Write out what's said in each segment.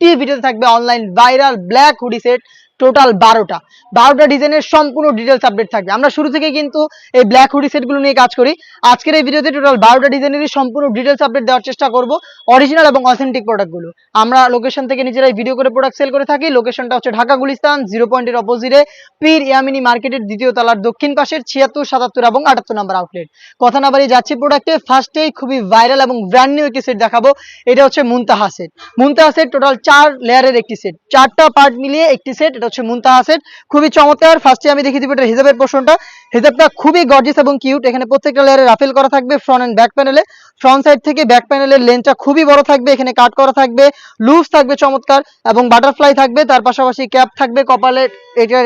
আজকের ভিডিওতে থাকবে online viral black hoodie set total 12টা ডিজাইনের সম্পূর্ণ ডিটেলস আপডেট থাকবে। আমরা শুরু থেকে কিন্তু এই ব্ল্যাক হুডি সেটগুলো নিয়ে কাজ করি। আজকের এই ভিডিওতে টোটাল 12টা ডিজাইনেরই সম্পূর্ণ ডিটেলস আপডেট দেওয়ার চেষ্টা করব, অরিজিনাল এবং অথেন্টিক প্রোডাক্টগুলো। আমরা লোকেশন থেকে নিজেরাই ভিডিও করে প্রোডাক্ট সেল করে থাকি। লোকেশনটা হচ্ছে ঢাকা গুলিস্তান 0 পয়েন্টের অপোজিটে পীর ইয়ামিনী মার্কেটের দ্বিতীয় তলার দক্ষিণ পাশের 76, 77 এবং 78 নম্বর আউটলেট। কথা না বাড়িয়ে যাচ্ছি প্রোডাক্টে। ফার্স্টেই খুবই ভাইরাল এবং ব্র্যান্ড নিউ একটি সেট দেখাবো। এটা হচ্ছে মুনতাহা সেট। মুনতাহা সেট টোটাল 4 লেয়ারের একটি সেট, 4টা পার্ট মিলিয়ে একটি সেট। এটা হচ্ছে মুনতাহা সেট, খুবই চমৎকার। ফার্স্টে আমি দেখিয়ে দিব এটা হিজাবের পোর্শনটা। হিজাবটা খুবই গর্জিয়াস এবং কিউট। এখানে প্রত্যেকটা লেয়ারে রাফেল করা থাকবে ফ্রন্ট এন্ড ব্যাক প্যানেলে। ফ্রন্ট সাইড থেকে ব্যাক প্যানেলের লেন্থটা খুবই বড় থাকবে, এখানে কাট করা থাকবে, লুজ থাকবে চমৎকার এবং বাটারফ্লাই থাকবে। তার পাশাপাশি ক্যাপ থাকবে কপালে, এটা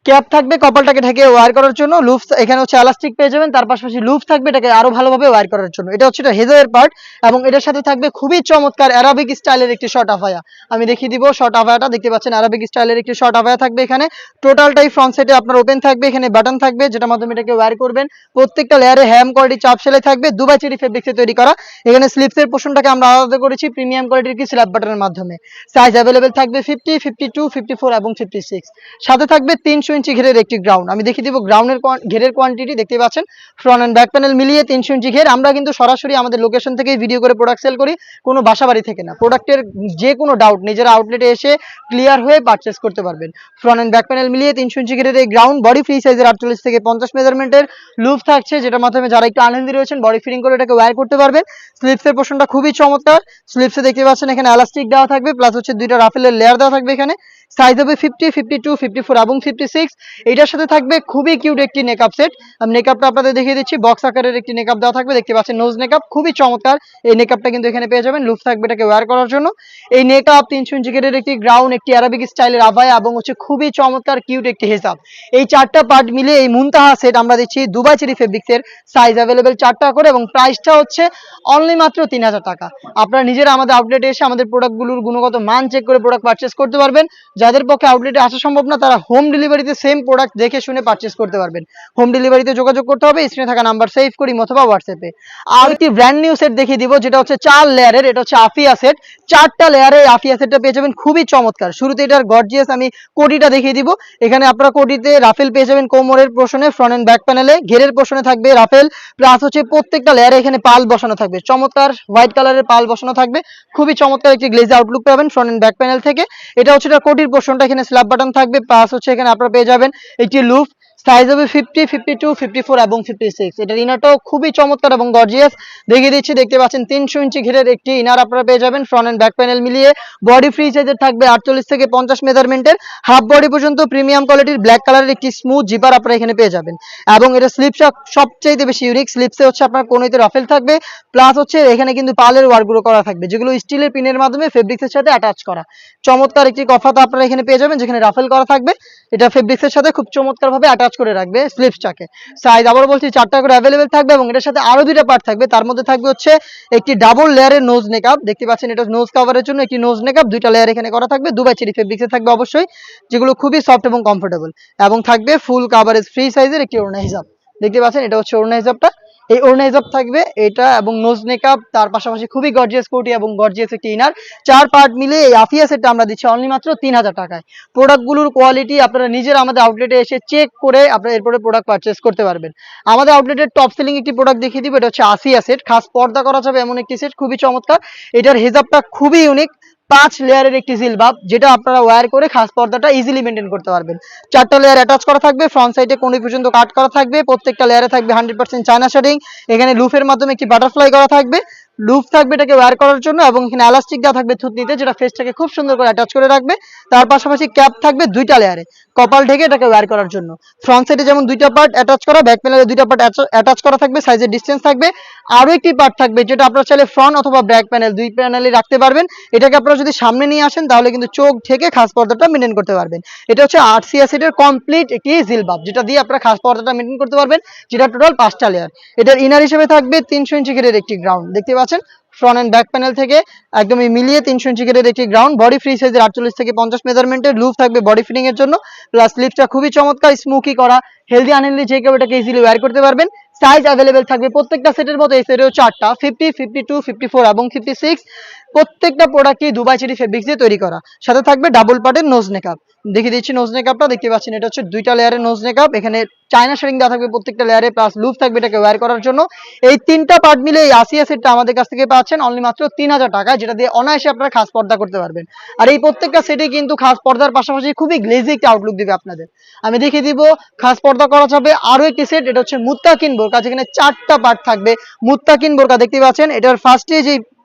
ক্যাপ থাকবে কপালটাকে ঢেকে ওয়্যার করার জন্য। লুফ এখানে হচ্ছে এলাস্টিক পেয়ে যাবেন, তার পাশাপাশি লুফ থাকবে এটাকে আরো ভালোভাবে ওয়্যার করার জন্য। এটা হচ্ছে হেজাবের পার্ট এবং এটার সাথে থাকবে খুবই চমৎকার আরাবিক স্টাইলের একটি শর্ট আফায়া। আমি দেখিয়ে দিব শর্ট আফায়াটা, দেখতে পাচ্ছেন আরাবিক স্টাইলের একটি শর্ট আফায়া থাকবে। এখানে টোটালটাই ফ্রন্ট সাইডে আপনার ওপেন থাকবে, এখানে বাটন থাকবে যেটা মাধ্যমে এটাকে ওয়্যার করবেন। প্রত্যেকটা লেয়ারে হ্যাম কোয়ালিটি চাপ সেলাই থাকবে, দুবাই চেরি ফেব্রিক্সে তৈরি করা। এখানে স্লিপসের পোর্শনটাকে আমরা আলাদা করেছি প্রিমিয়াম কোয়ালিটির কি স্ল্যাব বাটনের মাধ্যমে। সাইজ অ্যাভেলেবেল থাকবে 50, 52, 54 এবং 56। সাথে থাকবে 300 ইঞ্চি ঘেরের একটি গ্রাউন্ড। আমি দেখিয়ে দিব গ্রাউন্ডের ঘেরের কোয়ান্টিটি, দেখতে পাচ্ছেন ফ্রন্ট এন্ড ব্যাক প্যানেল মিলিয়ে 300 ইঞ্চি ঘের। আমরা কিন্তু সরাসরি আমাদের লোকেশন থেকে ভিডিও করে প্রোডাক্ট সেল করি, কোনো বাসাবাড়ি থেকে না। প্রোডাক্টের যে কোনো ডাউট নিজেরা আউটলেটে এসে ক্লিয়ার হয়ে পারচেস করতে পারবেন। ফ্রন্ট এন্ড ব্যাক প্যানেল মিলিয়ে 300 ইঞ্চি ঘেরের এই গ্রাউন্ড, বডি ফ্রি সাইজের 48 থেকে 50 মেজারমেন্টের লুপ থাকছে, যেটার মাধ্যমে যারা একটু আনহেলদি রয়েছেন বডি ফিটিং করে এটাকে ওয়্যার করতে পারবেন। স্লিপসের পোর্শনটা খুবই চমৎকার। স্লিপসে দেখতে পাচ্ছেন এখানে এলাস্টিক দেওয়া থাকবে, প্লাস হচ্ছে দুইটা রাফেলের লেয়ার দেওয়া থাকবে। এখানে সাইজ হবে 50, 52, 54 এবং 56। এটার সাথে থাকবে খুবই কিউট একটি নেকআপ সেট। আমি নেকআপটা আপনাদের দেখিয়ে দিচ্ছি, বক্স আকারের একটি নেকআপ দেওয়া থাকবে, দেখতে পাচ্ছেন নোজ নেকআপ, খুবই চমৎকার। এই নেকআপটা কিন্তু এখানে পেয়ে যাবেন, লুপ থাকবে এটাকে ওয়্যার করার জন্য। এই নেকআপ 300 ইঞ্চি ঘেরের একটি গ্রাউন্ড, একটি আরাবিক স্টাইলের আভায়া এবং হচ্ছে খুবই চমৎকার কিউট একটি হিজাব। এই 4টা পার্ট মিলে এই মুনতাহা সেট আমরা দিচ্ছি দুবাই চেরি ফেব্রিক্সের। সাইজ অ্যাভেলেবেল 4টা করে এবং প্রাইসটা হচ্ছে অনলি মাত্র 3000 টাকা। আপনারা নিজেরা আমাদের আউটলেটে এসে আমাদের প্রোডাক্টগুলোর গুণগত মান চেক করে প্রোডাক্ট পারচেস করতে পারবেন। যাদের পক্ষে আউটলেটে আসা সম্ভব না তারা হোম ডেলিভারিতে সেম প্রোডাক্ট দেখে শুনে পারচেস করতে পারবেন। হোম ডেলিভারিতে যোগাযোগ করতে হবে স্ক্রিনে থাকা নাম্বার সেভ করি অথবা হোয়াটসঅ্যাপে। আর একটি ব্র্যান্ড নিউ সেট দেখিয়ে দিব, যেটা হচ্ছে 4 লেয়ারের। এটা হচ্ছে আফিয়া সেট, 4টা লেয়ারে আফিয়া সেটটা পেয়ে যাবেন, খুবই চমৎকার। শুরুতে এটার গর্জিয়াস আমি কোটিটা দেখিয়ে দিব। এখানে আপনারা কোটিতে রাফেল পেয়ে যাবেন কোমরের পোর্শনে, ফ্রন্ট এন্ড ব্যাক প্যানেলে ঘেরের পোর্শনে থাকবে রাফেল, প্লাস হচ্ছে প্রত্যেকটা লেয়ারে এখানে পাল বসানো থাকবে, চমৎকার হোয়াইট কালারের পাল বসানো থাকবে। খুবই চমৎকার একটি গ্লেজ আউটলুক পাবেন ফ্রন্ট এন্ড ব্যাক প্যানেল থেকে। এটা হচ্ছে কোটির পোর্শনটা, এখানে স্ল্যাব বাটন থাকবে, প্লাস হচ্ছে এখানে আপনারা পেয়ে যাবেন একটি লুপ। সাইজ হবে 50, 52, 54 এবং 56। এটার ইনারটাও খুবই চমৎকার এবং গর্জিয়াস দেখিয়ে দিচ্ছি। দেখতে পাচ্ছেন 300 ইঞ্চি ঘেরের একটি ইনার আপনারা পেয়ে যাবেন ফ্রন্ট এন্ড ব্যাক প্যানেল মিলিয়ে। বডি ফ্রি সাইজের থাকবে 48 থেকে 50 মেজারমেন্টের, হাফ বডি পর্যন্ত প্রিমিয়াম কোয়ালিটির ব্ল্যাক কালারের একটি স্মুথ জিপার আপনারা এখানে পেয়ে যাবেন। এবং এটা স্লিপসটা সবচেয়ে বেশি ইউনিক। স্লিপসে হচ্ছে আপনার কোনোতে রাফেল থাকবে, প্লাস হচ্ছে এখানে কিন্তু পালের ওয়ার্কগুলো করা থাকবে, যেগুলো স্টিলের পিনের মাধ্যমে ফেব্রিক্সের সাথে অ্যাটাচ করা। চমৎকার একটি কফাতা আপনারা এখানে পেয়ে যাবেন, যেখানে রাফেল করা থাকবে। এটা ফেব্রিক্সের সাথে খুব চমৎকার ভাবে অ্যাটাচ করে রাখবে স্লিপসটাকে। সাইজ আবার বলছি 4টা করে অ্যাভেলেবেল থাকবে এবং এটার সাথে আরো 2টা পার্ট থাকবে। তার মধ্যে থাকবে হচ্ছে একটি ডাবল লেয়ারের নোজ নেকআপ, দেখতে পাচ্ছেন এটা নোজ কভারের জন্য একটি নোজ নেকআপ, 2টা লেয়ার এখানে করা থাকবে। দুবাই চেরি ফেব্রিক্সে থাকবে অবশ্যই, যেগুলো খুবই সফট এবং কমফোর্টেবল। এবং থাকবে ফুল কাভারেজ ফ্রি সাইজের একটি ওড়না হিজাব, দেখতে পাচ্ছেন এটা হচ্ছে ওড়না হিজাবটা। এই ওড়না হিজাব থাকবে এটা এবং নোজ নেকআপ, তার পাশাপাশি খুবই গর্জিয়াস কোটি এবং গর্জিয়াস একটি ইনার। 4 পার্ট মিলে এই আফিয়া সেটটা আমরা দিচ্ছি অনলি মাত্র 3000 টাকায়। প্রোডাক্টগুলোর কোয়ালিটি আপনারা নিজেরা আমাদের আউটলেটে এসে চেক করে আপনারা এরপরে প্রোডাক্ট পারচেস করতে পারবেন। আমাদের আউটলেটের টপ সেলিং একটি প্রোডাক্ট দেখিয়ে দিব, এটা হচ্ছে আসিয়া সেট। খাস পর্দা করা যাবে এমন একটি সেট, খুবই চমৎকার। এটার হিজাবটা খুবই ইউনিক, 5 লেয়ারের একটি জিলবাব, যেটা আপনারা ওয়্যার করে খাস পর্দাটা ইজিলি মেনটেন করতে পারবেন। 4টা লেয়ার অ্যাটাচ করা থাকবে, ফ্রন্ট সাইডে কোণে পর্যন্ত কাট করা থাকবে। প্রত্যেকটা লেয়ারে থাকবে 100% চায়না শেডিং। এখানে লুফের মাধ্যমে একটি বাটারফ্লাই করা থাকবে, লুপ থাকবে এটাকে ওয়্যার করার জন্য এবং এখানে এলাস্টিক দেওয়া থাকবে থুতনিতে, যেটা ফেসটাকে খুব সুন্দর করে অ্যাটাচ করে রাখবে। তার পাশাপাশি ক্যাপ থাকবে 2টা লেয়ারে, কপাল ঢেকে এটাকে ওয়্যার করার জন্য। ফ্রন্ট সাইডে যেমন 2টা পার্ট অ্যাটাচ করা, ব্যাক প্যানেলে 2টা পার্ট অ্যাটাচ করা থাকবে, সাইজের ডিসটেন্স থাকবে। আরো একটি পার্ট থাকবে যেটা আপনারা চাইলে ফ্রন্ট অথবা ব্যাক প্যানেল দুই প্যানেলে রাখতে পারবেন। এটাকে আপনারা যদি সামনে নিয়ে আসেন তাহলে কিন্তু চোখ ঢেকে খাস পর্দাটা মেনটেন করতে পারবেন। এটা হচ্ছে আরসিয়া সেটের কমপ্লিট একটি জিলবাব, যেটা দিয়ে আপনারা খাস পর্দাটা মেনটেন করতে পারবেন, যেটা টোটাল 5টা লেয়ার। এটার ইনার হিসেবে থাকবে 300 ইঞ্চি ঘেরের একটি গ্রাউন্ড, দেখতে পাচ্ছেন ফ্রন্ট এন্ড ব্যাক প্যানেল থেকে একদমই মিলিয়ে 300 ইঞ্চি ঘেরের একটি গ্রাউন্ড। বডি ফ্রি সাইজের 48 থেকে 50 মেজারমেন্টের লুপ থাকবে বডি ফিটিং এর জন্য, প্লাস স্লিপসটা খুবই চমৎকার স্মোকি করা। হেলদি আনহেলদি যে কেউ এটাকে ইজিলি ওয়্যার করতে পারবেন। সাইজ অ্যাভেলেবেল থাকবে প্রত্যেকটা সেটের মতো। এই সেটেও 4টা 50, 52, 54 এবং 56। প্রত্যেকটা প্রোডাক্টই দুবাই চেরি ফেব্রিক্স দিয়ে তৈরি করা। সাথে থাকবে ডাবল পার্টের নোজ নেকআপ। দেখিয়ে দিচ্ছি নোজ নেকআপটা, দেখতে পাচ্ছেন এটা হচ্ছে 2টা লেয়ারের নোজ নেকআপ। এখানে চায়না শেডিং দেওয়া থাকবে প্রত্যেকটা লেয়ারে, প্লাস লুপ থাকবে এটাকে ওয়্যার করার জন্য। এই 3টা পার্ট মিলে এই আসিয়া সেটটা আমাদের কাছ থেকে পাচ্ছেন অনলি মাত্র 3000 টাকা, যেটা দিয়ে অনায়াসে আপনারা খাস পর্দা করতে পারবেন। আর এই প্রত্যেকটা সেটে কিন্তু খাস পর্দার পাশাপাশি খুবই গ্লেজি একটা আউটলুক দিবে আপনাদের। আমি দেখিয়ে দিব খাস পর্দা করা যাবে আরো একটি সেট, এটা হচ্ছে মুত্তাকিন বোরকা, যেখানে 4টা পার্ট থাকবে। মুত্তাকিন বোরকা দেখতে পাচ্ছেন, এটার ফার্স্টে যে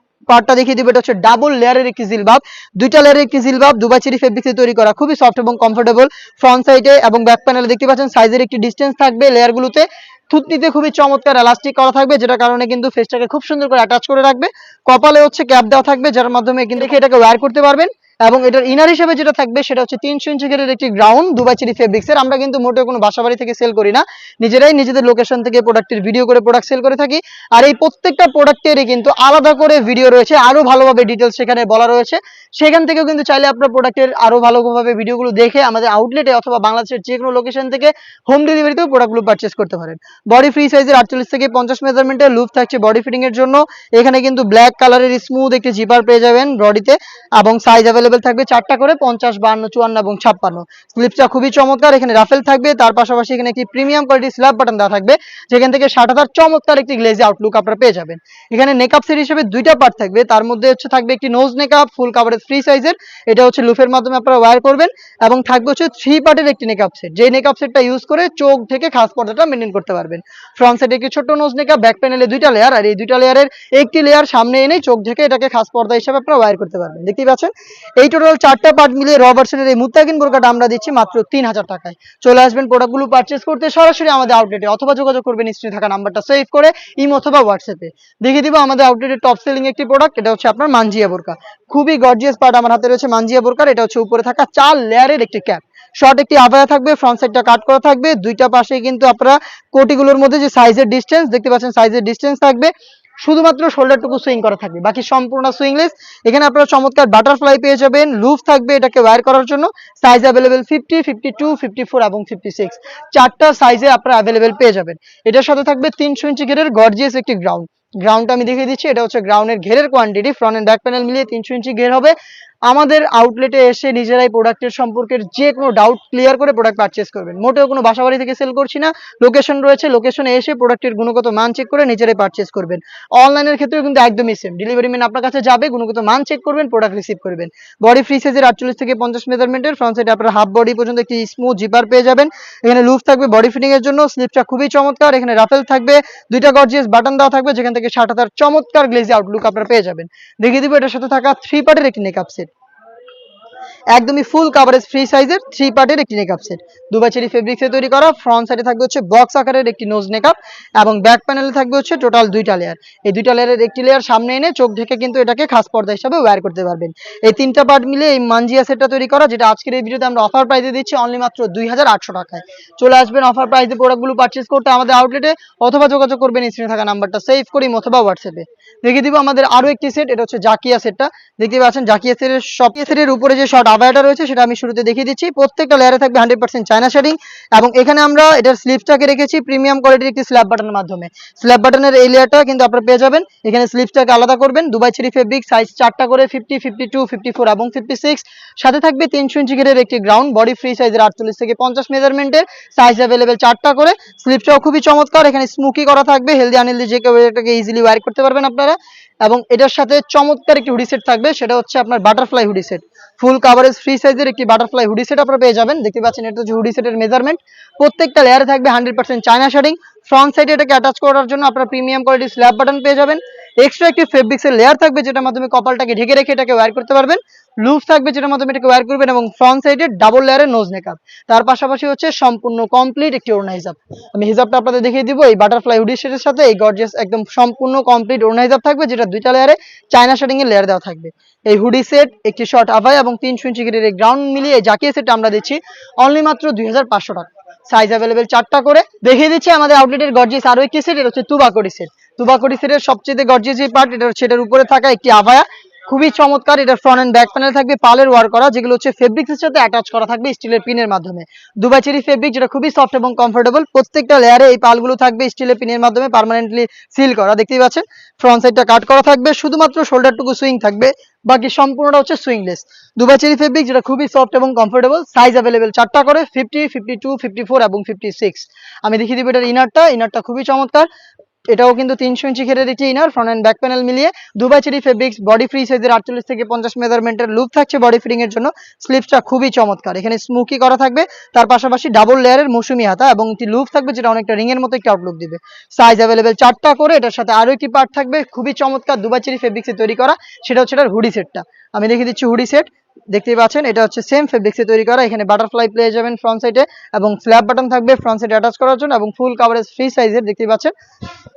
পার্টটা দেখিয়ে দিব, এটা হচ্ছে ডাবল লেয়ারের একটি জিলবাব, 2টা লেয়ারের একটি জিলবাব, দুবাই চেরি ফেব্রিক্সে তৈরি করা, খুবই সফট এবং কমফোর্টেবল। ফ্রন্ট সাইডে এবং ব্যাক প্যানেলে দেখতে পাচ্ছেন সাইজের একটি ডিসটেন্স থাকবে লেয়ারগুলোতে। থুতনিতে খুবই চমৎকার এলাস্টিক করা থাকবে, যেটা কারণে কিন্তু ফেসটাকে খুব সুন্দর করে অ্যাটাচ করে রাখবে। কপালে হচ্ছে ক্যাপ দেওয়া থাকবে, যার মাধ্যমে কিন্তু এটাকে ওয়্যার করতে পারবেন। এবং এটার ইনার হিসেবে যেটা থাকবে সেটা হচ্ছে 300 ইঞ্চি ঘেরের একটি গ্রাউন্ড দুবাই চেরি ফেব্রিক্সের। আমরা কিন্তু মোটেও কোনো বাসাবাড়ি থেকে সেল করি না, নিজেরাই নিজেদের লোকেশন থেকে প্রোডাক্টের ভিডিও করে প্রোডাক্ট সেল করে থাকি। আর এই প্রত্যেকটা প্রোডাক্টেরই কিন্তু আলাদা করে ভিডিও রয়েছে, আরো ভালোভাবে ডিটেলস সেখানে বলা রয়েছে। সেখান থেকেও কিন্তু চাইলে আপনার প্রোডাক্টের আরো ভালোভাবে ভিডিওগুলো দেখে আমাদের আউটলেটে অথবা বাংলাদেশের যে কোনো লোকেশন থেকে হোম ডেলিভারিতেও প্রোডাক্টগুলো পারচেস করতে পারেন। বডি ফ্রি সাইজের 48 থেকে 50 মেজারমেন্টের লুপ থাকছে বডি ফিটিং এর জন্য। এখানে কিন্তু ব্ল্যাক কালারের স্মুথ একটি জিপার পেয়ে যাবেন বডিতে, এবং সাইজ অ্যাভেলেবেল থাকবে 4টা করে, 50, 52, 54 এবং 56। স্লিপসটা খুবই চমৎকার, এখানে রাফেল থাকবে, তার পাশাপাশি এখানে একটি প্রিমিয়াম কোয়ালিটির স্ল্যাব বাটন দেওয়া থাকবে, যেখান থেকে 60,000 চমৎকার একটি গ্লেজি আউটলুক আপনারা পেয়ে যাবেন। এখানে নেকআপ সেট হিসেবে 2টা পার্ট থাকবে, তার মধ্যে হচ্ছে থাকবে একটি নোজ নেকআপ ফুল কাভারেজ ফ্রি সাইজের, এটা হচ্ছে লুফের মাধ্যমে আপনারা ওয়্যার করবেন। এবং থাকবে হচ্ছে 3 পার্টের একটি নেকআপ সেট, যেই নেকআপ সেটটা ইউজ করে চোখ থেকে খাস পর্দাটা মেনটেন করতে পারবেন। ফ্রন্ট সাইডে একটি ছোট্ট নোজ নেকআপ, ব্যাক প্যানেলে 2টা লেয়ার, আর এই 2টা লেয়ারের একটি লেয়ার সামনে এনে চোখ থেকে এটাকে খাস পর্দা হিসেবে আপনারা ওয়্যার করতে পারবেন। দেখতেই পাচ্ছেন এই টোটাল 4টা পার্ট মিলিয়ে র ভার্সনের এই মুত্তাকিন বোরকাটা আমরা দিচ্ছি মাত্র 3000 টাকায়। চলে আসবেন প্রোডাক্টগুলো পারচেজ করতে সরাসরি আমাদের আউটলেটে, অথবা যোগাযোগ করবেন স্ক্রিনে থাকা নাম্বারটা সেভ করে ইমো অথবা হোয়াটসঅ্যাপে। দেখিয়ে দিব আমাদের আউটলেটের টপ সেলিং একটি প্রোডাক্ট, এটা হচ্ছে আপনার মানজিয়া বোরকা। খুবই গর্জিয়াস পার্ট আমার হাতে রয়েছে মানজিয়া বোরকার। এটা হচ্ছে উপরে থাকা 4 লেয়ারের একটি ক্যাপ, শর্ট একটি আবায়া থাকবে, ফ্রন্ট সাইডটা কাট করা থাকবে, 2টা পাশে কিন্তু আপনারা কোটিগুলোর মধ্যে যে সাইজের ডিসটেন্স দেখতে পাচ্ছেন, সাইজের ডিসটেন্স থাকবে, শুধুমাত্র শোল্ডারটুকু সুইং করা থাকবে, বাকি সম্পূর্ণ সুইংলেস। এখানে আপনারা চমৎকার বাটারফ্লাই পেয়ে যাবেন, লুপ থাকবে এটাকে ওয়্যার করার জন্য। সাইজ অ্যাভেলেবেল 50, 52, 54 এবং 56, 4টা সাইজে আপনারা অ্যাভেলেবেল পেয়ে যাবেন। এটার সাথে থাকবে 300 ইঞ্চি ঘেরের গর্জিয়াস একটি গ্রাউন্ড। গ্রাউন্ডটা আমি দেখিয়ে দিচ্ছি, এটা হচ্ছে গ্রাউন্ডের ঘেরের quantity, front and back panel মিলিয়ে 300 ইঞ্চি ঘের হবে। আমাদের আউটলেটে এসে নিজেরাই প্রোডাক্টের সম্পর্কে যে কোনো ডাউট ক্লিয়ার করে প্রোডাক্ট পারচেজ করবেন। মোটেও কোনো বাসাবাড়ি থেকে সেল করছি না, লোকেশন রয়েছে, লোকেশনে এসে প্রোডাক্টের গুণগত মান চেক করে নিজেরাই পারচেজ করবেন। অনলাইনের ক্ষেত্রেও কিন্তু একদমই সেম, ডেলিভারি ম্যান আপনার কাছে যাবে, গুণগত মান চেক করবেন, প্রোডাক্ট রিসিভ করবেন। বডি ফ্রি সাইজের 48 থেকে 50 মেজারমেন্টের, ফ্রন্ট সাইডে আপনারা হাফ বডি পর্যন্ত একটি স্মুথ জিপার পেয়ে যাবেন। এখানে লুপ থাকবে বডি ফিটিং এর জন্য, স্লিপটা খুবই চমৎকার, এখানে রাফেল থাকবে, 2টা গর্জিয়াস বাটন দেওয়া থাকবে, যেখান থেকে 60,000 চমৎকার গ্লেজি আউটলুক আপনারা পেয়ে যাবেন। দেখিয়ে দিব এটার সাথে থাকা 3 পার্টের একটি নেকআপ সেট, একদমই ফুল কাভারেজ ফ্রি সাইজের 3 পার্টের একটি নেকআপ সেট, দুবাই চেরি ফেব্রিক্সে তৈরি করা। ফ্রন্ট সাইডে থাকবে হচ্ছে বক্স আকারের একটি নোজ নেকআপ, এবং ব্যাক প্যানেলে থাকবে হচ্ছে টোটাল 2টা লেয়ার। এই 2টা লেয়ারের একটি লেয়ার সামনে এনে চোখ ঢেকে কিন্তু এটাকে খাস পর্দা হিসেবে ওয়্যার করতে পারবেন। এই 3টা পার্ট মিলে এই মানজিয়া সেটটা তৈরি করা, যেটা আজকের এই ভিডিওতে আমরা অফার প্রাইসে দিচ্ছি অনলি মাত্র 2800 টাকায়। চলে আসবেন অফার প্রাইসে প্রোডাক্টগুলো পারচেজ করতে আমাদের আউটলেটে, অথবা যোগাযোগ করবেন স্ক্রিনে থাকা নাম্বারটা সেভ করি অথবা হোয়াটসঅ্যাপে। দেখিয়ে দিব আমাদের আরো একটি সেট, এটা হচ্ছে জাকিয়া সেটটা। দেখতে পাচ্ছেন জাকিয়া সেটের সব সেটের উপরে যে শর্ট আবায়াটা রয়েছে সেটা আমি শুরুতে দেখিয়ে দিচ্ছি। প্রত্যেকটা লেয়ারে থাকবে 100% চায়না শেডিং, এবং এখানে আমরা এটার স্লিপসটাকে রেখেছি প্রিমিয়াম কোয়ালিটির একটি স্ল্যাব বাটনের মাধ্যমে। স্ল্যাব বাটনের এই লেয়ারটা কিন্তু আপনারা পেয়ে যাবেন। এখানে স্লিপসটাকে আলাদা করবেন, দুবাই চেরি ফেব্রিক, সাইজ 4টা করে, 50, 52, 54 এবং 56। সাথে থাকবে 300 ইঞ্চি ঘেরের একটি গ্রাউন্ড, বডি ফ্রি সাইজের 48 থেকে 50 মেজারমেন্টের, সাইজ অ্যাভেলেবেল 4টা করে। স্লিপসটাও খুবই চমৎকার, এখানে স্মুকি করা থাকবে, হেলদি আনহেলদি যে কেউ এটাকে ইজিলি ওয়্যার করতে পারবেন আপনারা। এবং এটার সাথে চমৎকার একটি হুডি সেট থাকবে, সেটা হচ্ছে আপনার butterfly hoodie set, full coverage free সাইজের একটি বাটারফ্লাই হুডি সেট আপনারা পেয়ে যাবেন। দেখতে পাচ্ছেন এটা হচ্ছে হুডি সেটের মেজারমেন্ট। প্রত্যেকটা লেয়ারে থাকবে 100% চায়না শেডিং। ফ্রন্ট সাইডে এটাকে অ্যাটাচ করার জন্য আপনারা প্রিমিয়াম কোয়ালিটির স্ল্যাব বাটন পেয়ে যাবেন। এক্সট্রা একটি ফেব্রিক্সের লেয়ার থাকবে, যেটার মাধ্যমে কপালটাকে ঢেকে রেখে এটাকে ওয়্যার করতে পারবেন। লুপ থাকবে, যেটার মাধ্যমে এটাকে ওয়্যার করবেন, এবং ফ্রন্ট সাইডে ডাবল লেয়ারের নোজ নেকআপ। তার পাশাপাশি হচ্ছে সম্পূর্ণ কমপ্লিট একটি ওড়না হিজাব। আমি হিজাবটা আপনাদের দেখিয়ে দিব। এই বাটারফ্লাই হুডি সেটের সাথে এই গর্জিয়াস একদম সম্পূর্ণ কমপ্লিট ওড়না হিজাব থাকবে, যেটা 2টা লেয়ারে চায়না শেডিং এর লেয়ার দেওয়া থাকবে। এই হুডি সেট, একটি শর্ট আভায়া এবং 300 ইঞ্চি ঘেরের এই গ্রাউন্ড মিলিয়ে জাকিয়া সেটটা আমরা দিচ্ছি অনলি মাত্র 2500 টাকা। সাইজ অ্যাভেলেবেল 4টা করে। দেখিয়ে দিচ্ছি আমাদের আউটলেটের গর্জিয়াস আরো একটি সেট, এটা হচ্ছে তুবাকড়ি সেট। তুবাকড়ি সেটের সবচেয়ে গর্জিয়াস যে পার্ট, এটা হচ্ছে এটার উপরে থাকা একটি আভায়া, খুবই চমৎকার। এটা ফ্রন্ট এন্ড ব্যাক প্যানেল থাকবে পালের ওয়ার্ক করা, যেগুলো হচ্ছে ফেব্রিক্সের সাথে অ্যাটাচ করা থাকবে স্টিলের পিনের মাধ্যমে। দুবাই চেরি ফেব্রিক, যেটা খুবই সফট এবং কমফোর্টেবল। প্রত্যেকটা লেয়ারে এই পালগুলো থাকবে স্টিলের পিনের মাধ্যমে পার্মানেন্টলি সিল করা, দেখতেই পাচ্ছেন। ফ্রন্ট সাইডটা কাট করা থাকবে, শুধুমাত্র শোল্ডারটুকু সুইং থাকবে, বাকি সম্পূর্ণটা হচ্ছে সুইংলেস। দুবাই চেরি ফেব্রিক, যেটা খুবই সফট এবং কমফোর্টেবল। সাইজ অ্যাভেলেবেল 4টা করে, 50, 52, 54 এবং 56। আমি দেখিয়ে দিব এটার ইনারটা খুবই চমৎকার। এটাও কিন্তু 300 ইঞ্চি ঘেরের একটি inner, front and back panel মিলিয়ে। Dubai cherry fabrics, body free সাইজের 48 থেকে 50 মেজারমেন্টের লুপ থাকছে বডি ফিটিং এর জন্য। স্লিপসটা খুবই চমৎকার, এখানে স্মোকি করা থাকবে, তার পাশাপাশি ডাবল লেয়ারের মৌসুমি হাতা এবং একটি লুপ থাকবে, যেটা অনেকটা রিং এর মতো একটি আউটলুক দিবে। সাইজ অ্যাভেলেবেল 4টা করে, এটার সাথে আরো একটি পার্ট থাকবে খুবই চমৎকার দুবাই চেরি ফেব্রিক্সে তৈরি করা, সেটা হচ্ছে এটার হুডি সেটটা। আমি দেখিয়ে দিচ্ছি হুডি সেট, দেখতেই পাচ্ছেন। এটা হচ্ছে সেম ফেব্রিক্সে তৈরি করা, এখানে বাটারফ্লাই পেয়ে যাবেন ফ্রন্ট সাইডে এবং স্ল্যাব বাটন থাকবে ফ্রন্ট সাইডে অ্যাটাচ করার জন্য এবং ফুল কাভারেজ ফ্রি সাইজের, দেখতেই পাচ্ছেন।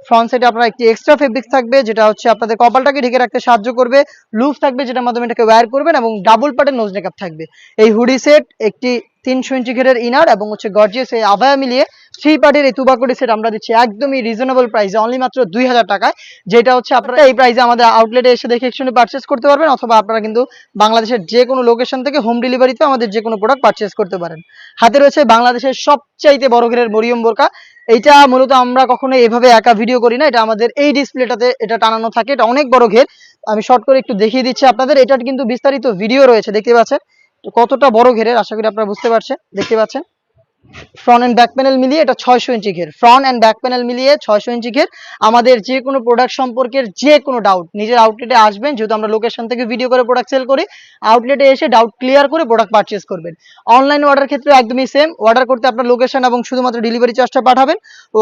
ফ্রন্ট সাইডে আপনার একটি এক্সট্রা ফেব্রিক্স থাকবে, যেটা হচ্ছে আপনাদের কপালটাকে ঢেকে রাখতে সাহায্য করবে। লুপ থাকবে, যেটার মাধ্যমে এটাকে ওয়্যার করবেন এবং ডাবল পার্টের নোজ মেকআপ থাকবে। এই হুডি সেট একটি 300 ইঞ্চি ঘেরের ইনার এবং হচ্ছে গর্জিয়াস এই আবায়া মিলিয়ে 3 পার্টের এই তুবাকুড়ি সেট আমরা দিচ্ছি একদমই রিজনেবল প্রাইসে, অনলি মাত্র 2000 টাকায়। যেটা হচ্ছে আপনারা এই প্রাইসে আমাদের আউটলেটে এসে দেখে একসঙ্গে পারচেস করতে পারবেন, অথবা আপনারা কিন্তু বাংলাদেশের যে কোনো লোকেশন থেকে হোম ডেলিভারিতে আমাদের যে কোনো প্রোডাক্ট পারচেস করতে পারেন। হাতে রয়েছে বাংলাদেশের সবচাইতে বড় ঘেরের মরিয়ম বোরকা। এইটা মূলত আমরা কখনো এভাবে একা ভিডিও করি না, এটা আমাদের এই ডিসপ্লেটাতে এটা টানানো থাকে, এটা অনেক বড় ঘের। আমি শর্ট করে একটু দেখিয়ে দিচ্ছি আপনাদের, এটার কিন্তু বিস্তারিত ভিডিও রয়েছে, দেখতে পাচ্ছেন কতটা বড় ঘেরের, আশা করি আপনারা বুঝতে পারছেন, দেখতে পাচ্ছেন। ফ্রন্ট এন্ড ব্যাক প্যানেল মিলিয়ে এটা 600 ইঞ্চি ঘের, ফ্রন্ট এন্ড ব্যাক প্যানেল মিলিয়ে 600 ইঞ্চি ঘের। আমাদের যে কোনো প্রোডাক্ট সম্পর্কের যে কোনো ডাউট নিজের আউটলেটে আসবেন, যেহেতু আমরা লোকেশন থেকে ভিডিও করে প্রোডাক্ট সেল করি, আউটলেটে এসে ডাউট ক্লিয়ার করে প্রোডাক্ট পারচেস করবেন। অনলাইন অর্ডার ক্ষেত্রে একদমই সেম, অর্ডার করতে আপনার লোকেশন এবং শুধুমাত্র ডেলিভারি চার্জটা পাঠাবেন,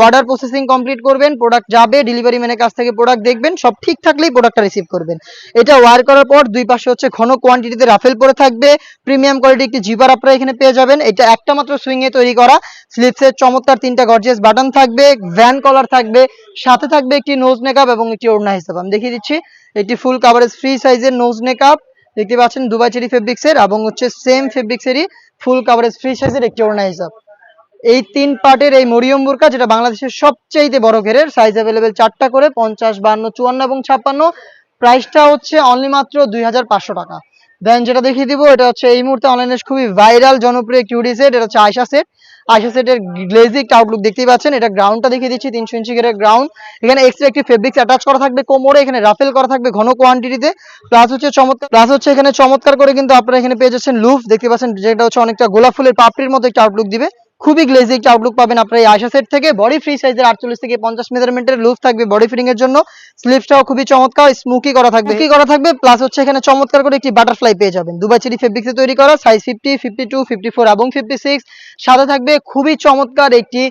অর্ডার প্রসেসিং কমপ্লিট করবেন, প্রোডাক্ট যাবে, ডেলিভারি ম্যানের কাছ থেকে প্রোডাক্ট দেখবেন, সব ঠিক থাকলেই প্রোডাক্টটা রিসিভ করবেন। এটা ওয়্যার করার পর দুই পাশে হচ্ছে ঘন কোয়ান্টিটিতে রাফেল পরে থাকবে, প্রিমিয়াম কোয়ালিটি একটি জিপার আপনারা এখানে পেয়ে যাবেন। এটা একটা মাত্র সুইং এ তৈরি করা, স্লিপসের চমৎকার 3টা গর্জিয়াস বাটন থাকবে, ভ্যান কলার থাকবে, সাথে থাকবে একটি নোজ মেকআপ এবং একটি ওড়না হিসাব। আমি দেখিয়ে দিচ্ছি, একটি ফুল কাভারেজ ফ্রি সাইজের নোজ মেকআপ, দেখতে পাচ্ছেন দুবাই চেরি ফেব্রিক্সের, এবং হচ্ছে সেম ফেব্রিক্সেরই ফুল কাভারেজ ফ্রি সাইজের একটি ওড়না হিসাব। এই 3 পার্টের এই মরিয়ম বোরকা, যেটা বাংলাদেশের সবচেয়ে বড় ঘেরের, সাইজ অ্যাভেলেবেল 4টা করে, 50, 52, 54 এবং 56। প্রাইসটা হচ্ছে অনলি মাত্র 2500 টাকা। দেন যেটা দেখিয়ে দিব, এটা হচ্ছে এই মুহূর্তে অনলাইনে খুবই ভাইরাল জনপ্রিয় একটি হুডি সেট, এটা হচ্ছে আয়শা সেট। আয়শা সেটের গ্লেজি একটা আউটলুক দেখতেই পাচ্ছেন। এটা গ্রাউন্ডটা দেখিয়ে দিচ্ছি, 300 ইঞ্চি ঘেরের গ্রাউন্ড, এখানে এক্সট্রা একটি ফেব্রিক্স অ্যাটাচ করা থাকবে কোমরে, এখানে রাফেল করা থাকবে ঘন কোয়ান্টিটিতে, প্লাস হচ্ছে এখানে চমৎকার করে কিন্তু আপনারা এখানে পেয়ে যাচ্ছেন লুফ, দেখতে পাচ্ছেন, যেটা হচ্ছে অনেকটা গোলাপ ফুলের পাপড়ির মতো একটা আউটলুক দিবে। খুবই গ্লেজি একটা আউটলুক পাবেন আপনারা এই আয়শা সেট থেকে। বডি ফ্রি সাইজের 48 থেকে 50 মেজারমেন্টের লুফ থাকবে বডি ফিটিং এর জন্য। স্লিপসটাও খুবই চমৎকার, স্মোকি করা থাকবে, প্লাস হচ্ছে এখানে চমৎকার করে একটি বাটারফ্লাই পেয়ে যাবেন, দুবাই চেরি ফেব্রিক্সে তৈরি করা, সাইজ 50, 52, 54 এবং 56। সাথে থাকবে খুবই চমৎকার একটি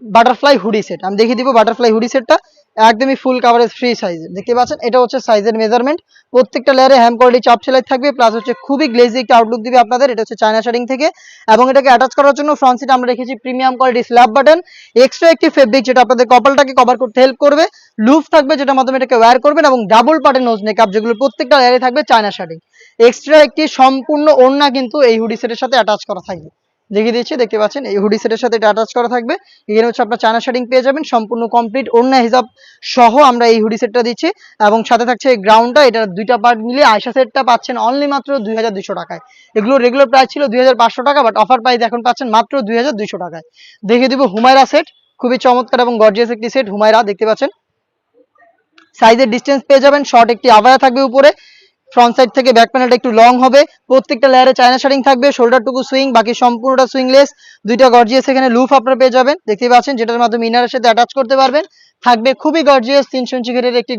বাটারফ্লাই হুডি সেট। আমি দেখিয়ে দিব বাটারফ্লাই হুডি সেটটা, একদমই ফুল কাভারেজ ফ্রি সাইজের, দেখতে পাচ্ছেন। এটা হচ্ছে সাইজের মেজারমেন্ট, প্রত্যেকটা লেয়ারে হ্যাম কোয়ালিটি চাপ সেলাই থাকবে, প্লাস হচ্ছে খুবই গ্লেজি একটা আউটলুক দিবে আপনাদের। এটা হচ্ছে চায়না শাড়িং থেকে, এবং এটাকে অ্যাটাচ করার জন্য ফ্রন্ট সিটে আমরা রেখেছি premium quality slab button, extra একটি ফেব্রিক, যেটা আপনাদের কপালটাকে কভার করতে হেল্প করবে, লুফ থাকবে, যেটার মাধ্যমে এটাকে ওয়্যার করবেন, এবং ডাবল পার্টের নোজ মেকআপ, যেগুলো প্রত্যেকটা লেয়ারে থাকবে চায়না শাড়িং। এক্সট্রা একটি সম্পূর্ণ ওড়না কিন্তু এই হুডি সেটের সাথে অ্যাটাচ করা থাকবে, দেখিয়ে দিচ্ছি, দেখতে পাচ্ছেন এই হুডি সেটের সাথে এটা অ্যাটাচ করা থাকবে। এখানে হচ্ছে আপনার চায়না শাড়িং পেয়ে যাবেন, সম্পূর্ণ কমপ্লিট ওড়না হিসাব সহ আমরা এই হুডি সেটটা দিচ্ছি, এবং সাথে থাকছে এই গ্রাউন্ডটা। এটা দুইটা পার্ট মিলিয়ে আয়শা সেটটা পাচ্ছেন অনলি মাত্র 2200 টাকায়। এগুলো রেগুলার প্রাইস ছিল 2500 টাকা, বাট অফার প্রাইস এখন পাচ্ছেন মাত্র 2200 টাকায়। দেখিয়ে দিব হুমায়রা সেট, খুবই চমৎকার এবং গর্জিয়াস একটি সেট হুমায়রা, দেখতে পাচ্ছেন। সাইজের ডিসটেন্স পেয়ে যাবেন, শর্ট একটি আবায়া থাকবে উপরে, ফ্রন্ট সাইড থেকে ব্যাক প্যানেলটা একটু লং হবে, প্রত্যেকটা লেয়ারে চায়না শাড়িং থাকবে, শোল্ডারটুকু সুইং, বাকি সম্পূর্ণটা সুইংলেস। দুইটা গর্জিয়াস এখানে লুফ আপনারা পেয়ে যাবেন, দেখতে পাচ্ছেন, যেটার মাধ্যমে ইনারের সাথে অ্যাটাচ করতে পারবেন। থাকবে খুবই গর্জিয়াস 300 ইঞ্চি ঘেরের একটি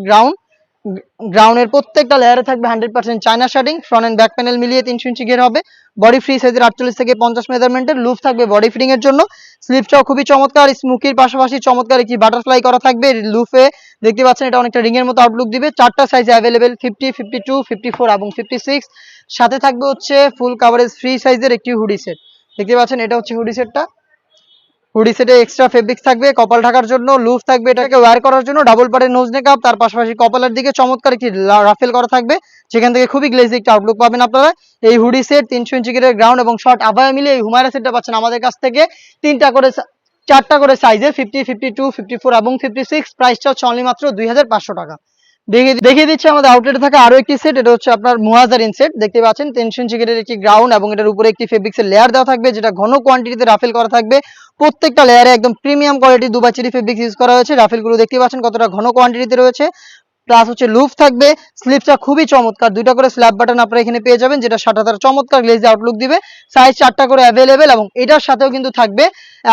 গ্রাউন্ডের প্রত্যেকটা লেয়ারে থাকবে 100% চায়না শাড়িং, ফ্রন্ট এন্ড ব্যাক প্যানেল মিলিয়ে 300 ইঞ্চি ঘের হবে, বডি ফ্রি সাইজের 48 থেকে 50 মেজারমেন্টের লুফ থাকবে বডি ফিটিং এর জন্য। স্লিপসটাও খুবই চমৎকার, স্মোকির পাশাপাশি চমৎকার একটি বাটারফ্লাই করা থাকবে লুফে, দেখতে পাচ্ছেন, এটা অনেকটা রিং এর মতো আউটলুক দিবে। 4টা সাইজে অ্যাভেলেবেল, 50, 52, 54 এবং 56। সাথে থাকবে হচ্ছে ফুল কাভারেজ ফ্রি সাইজের একটি হুডি সেট, দেখতে পাচ্ছেন, এটা হচ্ছে হুডি সেটটা। হুডি সেটে এক্সট্রা ফেব্রিক্স থাকবে কপাল ঢাকার জন্য, লুফ থাকবে এটাকে ওয়্যার করার জন্য, ডাবল পার্টের নোজ মেকআপ, তার পাশাপাশি কপালের দিকে চমৎকার একটি রাফেল করা থাকবে, সেখান থেকে খুবই গ্লেজি একটা আউটলুক পাবেন আপনারা। এই হুডি সেট 300 ইঞ্চি ঘেরের গ্রাউন্ড এবং শর্ট আবায়া মিলে এই হুমায়রা সেটটা পাচ্ছেন আমাদের কাছ থেকে 4টা করে সাইজে, 50, 52, 54 এবং 56। প্রাইসটা হচ্ছে অনলি মাত্র 2500 টাকা। দেখিয়ে দিচ্ছে আমাদের আউটলেটে থাকা আরো একটি সেট। এটা হচ্ছে আপনার মুহাজারিন সেট, দেখতে পাচ্ছেন টেনশন জ্যাকেটের একটি গ্রাউন্ড এবং এটার উপরে একটি ফেব্রিক্সের লেয়ার দেওয়া থাকবে, যেটা ঘন কোয়ান্টিটিতে রাফেল করা থাকবে। প্রত্যেকটা লেয়ারে একদম premium quality Dubai cherry fabrics use করা হয়েছে। রাফেলগুলো দেখতে পাচ্ছেন কতটা ঘন কোয়ান্টিটিতে রয়েছে। প্লাস হচ্ছে লুফ থাকবে, স্লিপসটা খুবই চমৎকার, দুইটা করে স্ল্যাব বাটন আপনারা এখানে পেয়ে যাবেন, যেটা সাটাতার চমৎকার গ্লেজি আউটলুক দিবে। সাইজ 4টা করে অ্যাভেলেবেল এবং এটার সাথেও কিন্তু থাকবে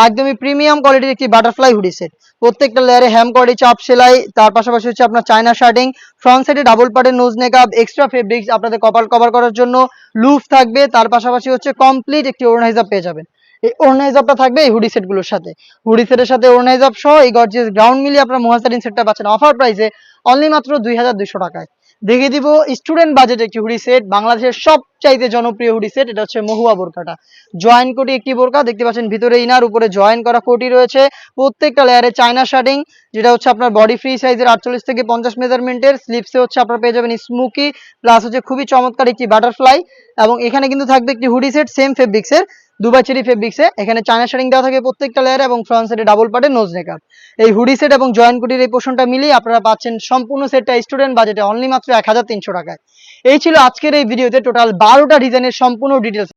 একদমই প্রিমিয়াম কোয়ালিটির একটি বাটারফ্লাই হুডি সেট। প্রত্যেকটা লেয়ারে হ্যাম কোয়ালিটি চাপ সেলাই, তার পাশাপাশি হচ্ছে আপনার চায়না শার্টিং, ফ্রন্ট সাইডে ডাবল পার্টের নোজ নেকআপ, এক্সট্রা ফেব্রিক্স আপনাদের কপাল কভার করার জন্য, লুফ থাকবে, তার পাশাপাশি হচ্ছে কমপ্লিট একটি ওড়না হিজাব পেয়ে যাবেন। এই ওড়না হিজাবটা থাকবে এই হুডি সেটগুলোর সাথে। হুডি সেটের সাথে ওড়না হিজাব সহ এই গর্জিয়াস গ্রাউন্ড মিলিয়ে আপনার মুহাসারিন সেটটা পাচ্ছেন অফার প্রাইসে অনলি মাত্র 2200 টাকায়। দেখিয়ে দিব স্টুডেন্ট বাজেট একটি হুডি সেট, বাংলাদেশের সবচাইতে জনপ্রিয় হুডি সেট। এটা হচ্ছে মহুয়া বোরকাটা, জয়েন কোটি একটি বোরকা, দেখতে পাচ্ছেন ভিতরে ইনার, উপরে জয়েন করা কোটি রয়েছে। প্রত্যেকটা লেয়ারে চায়না শার্টিং, যেটা হচ্ছে আপনার বডি ফ্রি সাইজের 48 থেকে 50 মেজারমেন্টের। স্লিপসে হচ্ছে আপনারা পেয়ে যাবেন স্মোকি, প্লাস হচ্ছে খুবই চমৎকার একটি বাটারফ্লাই। এবং এখানে কিন্তু থাকবে একটি হুডি সেট সেম ফেব্রিক্সের, দুবাই চেরি ফেব্রিক্সে। এখানে চায়না শার্টিং দেওয়া থাকে প্রত্যেকটা লেয়ারে এবং ফ্রন্ট সাইডে ডাবল পার্টের নোজ নেকআপ। এই হুডি সেট এবং জয়েন কোটির এই পোর্শনটা মিলিয়ে আপনারা পাচ্ছেন সম্পূর্ণ সেটটা স্টুডেন্ট বাজেটে অনলি মাত্র 1300 টাকায়। এই ছিল আজকের এই ভিডিওতে টোটাল 12টা ডিজাইনের সম্পূর্ণ ডিটেলস।